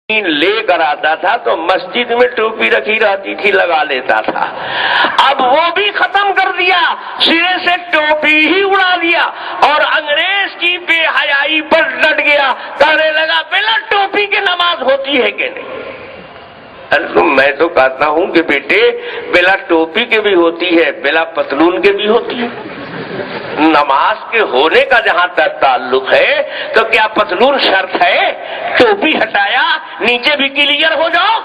لے کر آتا تھا تو مسجد میں ٹوپی رکھی رہتی تھی، لگا لیتا تھا۔ اب وہ بھی ختم کر دیا، سرے سے ٹوپی ہی اڑا دیا اور انگریز کی بے حیائی پر ڈٹ گیا، کہنے لگا بلا ٹوپی کی نماز ہوتی ہے کہ نہیں؟ میں تو کہتا ہوں کہ بیٹے بلا ٹوپی کے بھی ہوتی ہے، بلا پتلون کے بھی ہوتی ہے۔ نماز کے ہونے کا جہاں تک تعلق ہے تو کیا پتلون شرط ہے؟ ٹوپی ہٹایا نیچے بھی کلیئر ہو جاؤ۔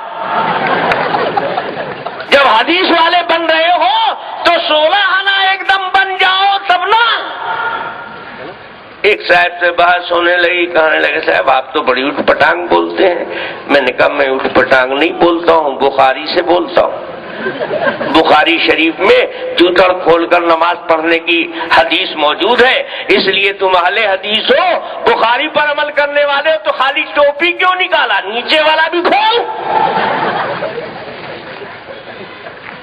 جب حدیث والے بن رہے ہو تو 16 آنا ایک دم بن جاؤ تب نا۔ ایک صاحب سے بحث ہونے لگی، کہنے لگے صاحب آپ تو بڑی اٹھ پٹانگ بولتے ہیں۔ میں نے کہا میں اٹھ پٹانگ نہیں بولتا ہوں، بخاری سے بولتا ہوں۔ بخاری شریف میں جوتڑ کھول کر نماز پڑھنے کی حدیث موجود ہے، اس لیے تم اہل حدیث ہو، بخاری پر عمل کرنے والے ہو تو خالی ٹوپی کیوں نکالا، نیچے والا بھی کھول۔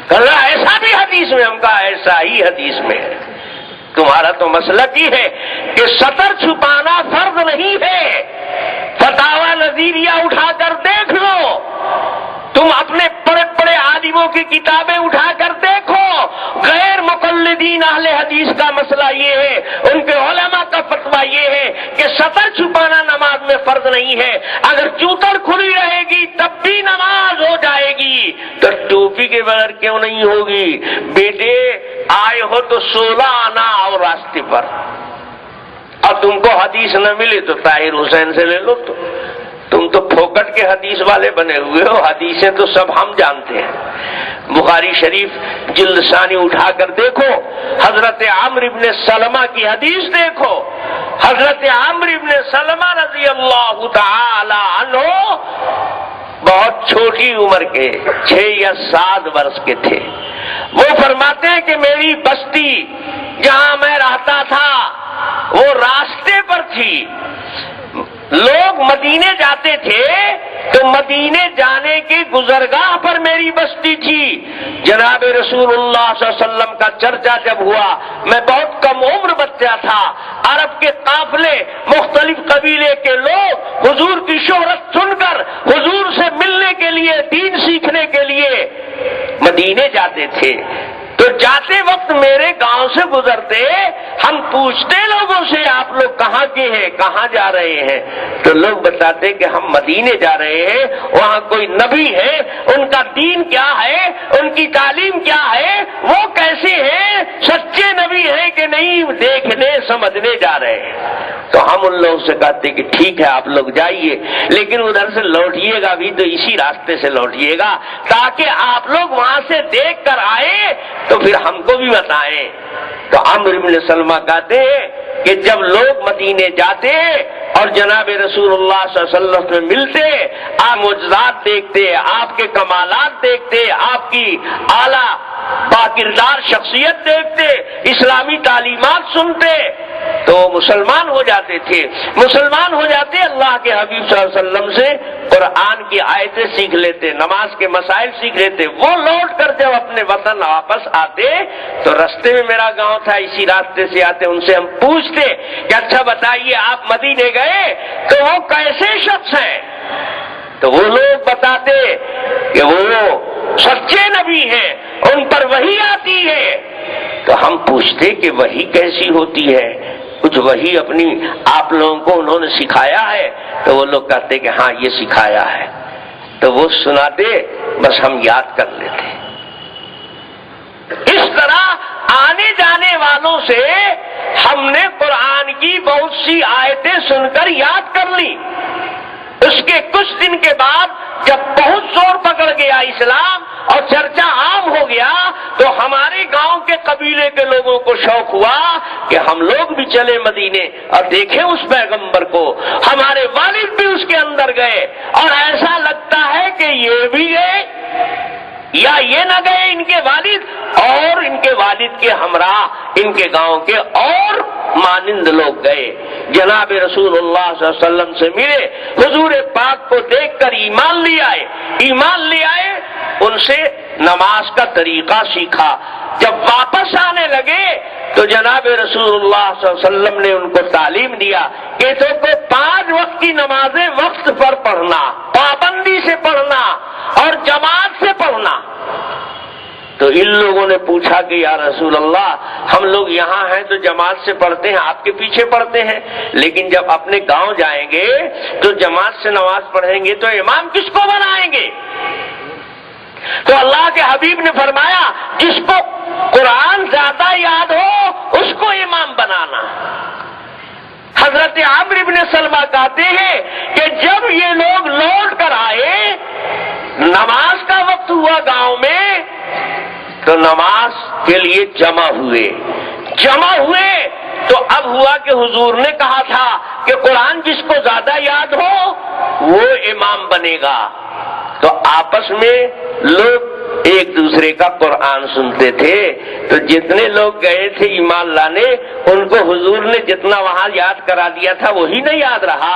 کہا ایسا بھی حدیث میں، ہم کہا ایسا ہی حدیث میں ہے۔ تمہارا تو مسلک ہی ہے کہ سطر چھپانا فرض نہیں ہے۔ فتاوی نظیریہ اٹھا کر دیکھ لو، تم اپنے بڑے بڑے عالموں کی کتابیں اٹھا کر دیکھو، غیر مقلدین اہل حدیث کا مسئلہ یہ ہے، ان کے علماء کا فتویٰ یہ ہے کہ سطر چھپانا نماز میں فرض نہیں ہے۔ اگر چوتڑ کھلی رہے گی تب بھی نماز ہو جائے گی، تو ٹوپی کے بغیر کیوں نہیں ہوگی؟ بیٹے آئے ہو تو 16 آنا اور راستے پر، اور تم کو حدیث نہ ملے تو طاہر حسین سے لے لو۔ تم تو پھوکٹ کے حدیث والے بنے ہوئے ہو، حدیثیں تو سب ہم جانتے ہیں۔ بخاری شریف جلد ثانی اٹھا کر دیکھو، حضرت عمرو بن سلمہ کی حدیث دیکھو۔ حضرت عمرو بن سلمہ رضی اللہ تعالی عنہ بہت چھوٹی عمر کے 6 یا 7 برس کے تھے۔ وہ فرماتے ہیں کہ میری بستی جہاں میں رہتا تھا وہ راستے پر تھی، لوگ مدینے جاتے تھے تو مدینے جانے کی گزرگاہ پر میری بستی تھی۔ جناب رسول اللہ صلی اللہ علیہ وسلم کا چرچا جب ہوا، میں بہت کم عمر بچہ تھا، عرب کے قافلے، مختلف قبیلے کے لوگ حضور کی شہرت سن کر حضور سے ملنے کے لیے، دین سیکھنے کے لیے مدینے جاتے تھے۔ تو جاتے وقت میرے گاؤں سے گزرتے، ہم پوچھتے لوگوں سے آپ لوگ کہاں کے ہیں، کہاں جا رہے ہیں؟ تو لوگ بتاتے کہ ہم مدینے جا رہے ہیں، وہاں کوئی نبی ہے، ان کا دین کیا ہے، ان کی تعلیم کیا ہے، وہ کیسے ہیں، سچے نبی ہیں کہ نہیں، دیکھنے سمجھنے جا رہے ہیں۔ تو ہم ان لوگوں سے کہتے کہ ٹھیک ہے آپ لوگ جائیے، لیکن ادھر سے لوٹیے گا بھی تو اسی راستے سے لوٹیے گا، تاکہ آپ لوگ وہاں سے دیکھ کر آئے تو پھر ہم کو بھی بتائیں۔ تو عمرو بن سلمہ کہتے ہیں کہ جب لوگ مدینے جاتے اور جناب رسول اللہ صلی اللہ علیہ وسلم سے ملتے، آپ معجزات دیکھتے، آپ کے کمالات دیکھتے، آپ کی اعلیٰ باکردار شخصیت دیکھتے، اسلامی تعلیمات سنتے تو مسلمان ہو جاتے تھے۔ مسلمان ہو جاتے، اللہ کے حبیب صلی اللہ علیہ وسلم سے قرآن کی آیتیں سیکھ لیتے، نماز کے مسائل سیکھ لیتے۔ وہ لوٹ کر جب اپنے وطن واپس آتے تو رستے میں میرا گاؤں تھا، اسی راستے سے آتے، ان سے ہم پوچھتے کہ اچھا بتائیے آپ مدینے گئے تو وہ کیسے شخص ہیں؟ تو وہ لوگ بتاتے کہ وہ سچے نبی ہیں، ان پر وحی آتی ہے۔ تو ہم پوچھتے کہ وحی کیسی ہوتی ہے، کچھ وحی اپنی آپ لوگوں کو انہوں نے سکھایا ہے؟ تو وہ لوگ کہتے کہ ہاں یہ سکھایا ہے۔ تو وہ سناتے، بس ہم یاد کر لیتے۔ اس طرح آنے جانے والوں سے ہم نے قرآن کی بہت سی آیتیں سن کر یاد کر لی۔ اس کے کچھ دن کے بعد جب بہت زور پکڑ گیا اسلام اور چرچا عام ہو گیا تو ہمارے گاؤں کے قبیلے کے لوگوں کو شوق ہوا کہ ہم لوگ بھی چلے مدینے اور دیکھیں اس پیغمبر کو۔ ہمارے والد بھی اس کے اندر گئے اور ایسا لگتا ہے کہ یہ بھی گئے یا یہ نہ گئے ان کے والد، اور ان کے والد کے ہمراہ ان کے گاؤں کے اور مانند لوگ گئے، جناب رسول اللہ صلی اللہ علیہ وسلم سے ملے، حضور پاک کو دیکھ کر ایمان لے آئے، ان سے نماز کا طریقہ سیکھا۔ جب واپس آنے لگے تو جناب رسول اللہ صلی اللہ علیہ وسلم نے ان کو تعلیم دیا کہ تو کو 5 5 وقت کی نمازیں وقت پر پڑھنا، پابندی سے پڑھنا اور جماعت سے پڑھنا۔ تو ان لوگوں نے پوچھا کہ یا رسول اللہ، ہم لوگ یہاں ہیں تو جماعت سے پڑھتے ہیں، آپ کے پیچھے پڑھتے ہیں، لیکن جب اپنے گاؤں جائیں گے تو جماعت سے نماز پڑھیں گے تو امام کس کو بنائیں گے؟ تو اللہ کے حبیب نے فرمایا جس کو قرآن زیادہ یاد ہو اس کو امام بنانا۔ حضرت عمرو بن سلمہ کہتے ہیں کہ جب یہ لوگ لوٹ کر آئے، نماز کا وقت ہوا گاؤں میں، تو نماز کے لیے جمع ہوئے تو اب ہوا کہ حضور نے کہا تھا کہ قرآن جس کو زیادہ یاد ہو وہ امام بنے گا۔ تو آپس میں لوگ ایک دوسرے کا قرآن سنتے تھے، تو جتنے لوگ گئے تھے ایمان لانے ان کو حضور نے جتنا وہاں یاد کرا دیا تھا وہی نہ یاد رہا،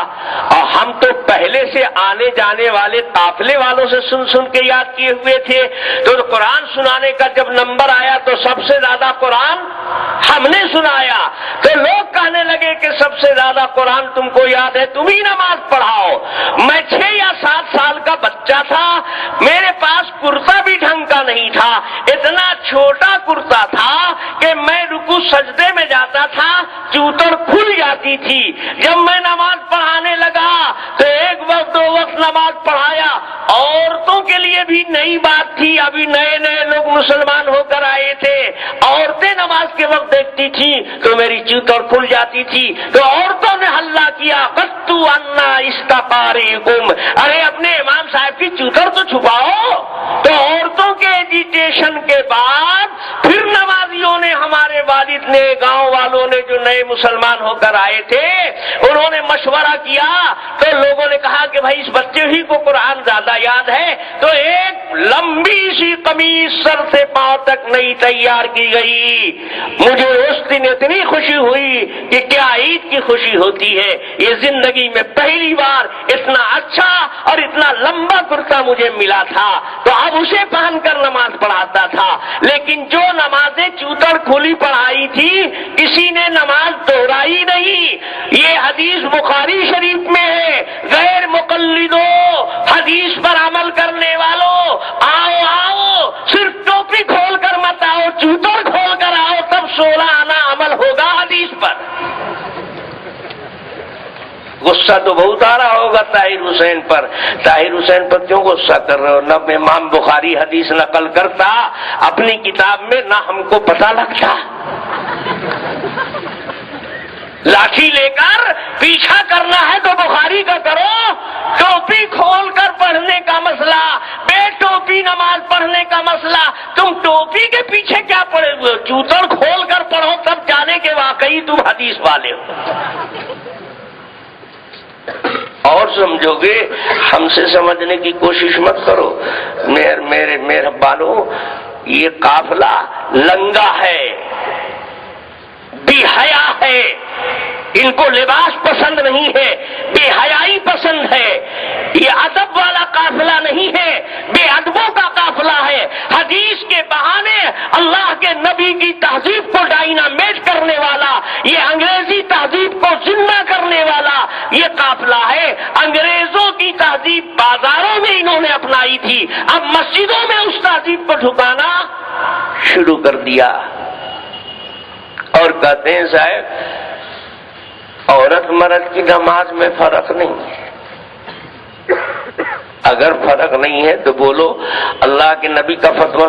اور ہم تو پہلے سے آنے جانے والے قافلے والوں سے سن سن کے یاد کیے ہوئے تھے۔ تو قرآن سنانے کا جب نمبر آیا تو سب سے زیادہ قرآن ہم نے سنایا، تو لوگ کہنے لگے کہ سب سے زیادہ قرآن تم کو یاد ہے، تم ہی نماز پڑھاؤ۔ میں 6 یا 7 سال کا بچہ تھا، میرے پاس کرتا بھی ڈھنگ کا نہیں تھا، اتنا چھوٹا کرتا تھا کہ میں رکوع سجدے میں جاتا تھا چوتر کھل جاتی تھی۔ جب میں نماز پڑھانے لگا تو 1 وقت 2 وقت نماز پڑھایا، عورتوں کے لیے بھی نئی بات تھی، ابھی نئے نئے لوگ مسلمان ہو کر آئے تھے، عورتیں نماز کے وقت دیکھتی تھی تو میری چوتر کھل جاتی تھی، تو عورتوں نے ہلہ کیا قطو انا استقاریکم، ارے اپنے امام صاحب کی چوتر تو چھپاؤ۔ تو عورتوں کے ایجیٹیشن کے بعد پھر نمازیوں نے، ہمارے والد نے، گاؤں والوں نے جو نئے مسلمان ہو کر آئے تھے انہوں نے مشورہ کیا، تو لوگوں نے کہا کہ بھائی اس بچے ہی کو قرآن زیادہ یاد ہے، تو ایک لمبی سی قمیص سر سے پاؤں تک نئی تیار کی گئی۔ مجھے اس دن اتنی خوشی ہوئی کہ کیا عید کی خوشی ہوتی ہے، یہ زندگی میں پہلی بار اتنا اچھا اور اتنا لمبا کرتا مجھے ملا تھا، تو اب اسے پہن کر نماز پڑھاتا تھا۔ لیکن جو نمازیں چوتر کھلی پڑھائی تھی کسی نے نماز دہرائی نہیں۔ یہ حدیث بخاری شریف میں ہے، غیر مقلدو، حدیث پر عمل کرنے والوں، آؤ آؤ، صرف ٹوپی کھول کر مت آؤ، چوتر کھول کر آؤ، تب 16 آنا عمل ہوگا حدیث پر۔ غصہ تو بہت آ رہا ہوگا طاہر حسین پر، طاہر حسین پر کیوں غصہ کر رہے ہو؟ نہ امام بخاری حدیث نقل کرتا اپنی کتاب میں، نہ ہم کو پتہ لگتا۔ لاٹھی لے کر پیچھا کرنا ہے تو بخاری کا کرو، ٹوپی کھول کر پڑھنے کا مسئلہ، بے ٹوپی نماز پڑھنے کا مسئلہ، تم ٹوپی کے پیچھے کیا پڑے ہوئے؟ چوتر کھول کر پڑھو تب جانے کے واقعی تم حدیث والے ہو۔ اور سمجھو گے، ہم سے سمجھنے کی کوشش مت کرو۔ میرے مہربانو، یہ قافلہ لنگا ہے، بے حیا ہے، ان کو لباس پسند نہیں ہے، بے حیائی پسند ہے، یہ ادب والا قافلہ نہیں ہے، بے ادبوں کا قافلہ ہے، حدیث کے بہانے اللہ کے نبی کی تہذیب کو ڈائنامیٹ کرنے والا، یہ انگریزی تہذیب کو زندہ کرنے والا یہ قافلہ ہے۔ انگریزوں کی تہذیب بازاروں میں انہوں نے اپنائی تھی، اب مسجدوں میں اس تہذیب کو ٹھکانا شروع کر دیا، اور کہتے ہیں صاحب عورت مرد کی نماز میں فرق نہیں ہے۔ اگر فرق نہیں ہے تو بولو اللہ کے نبی کا فتویٰ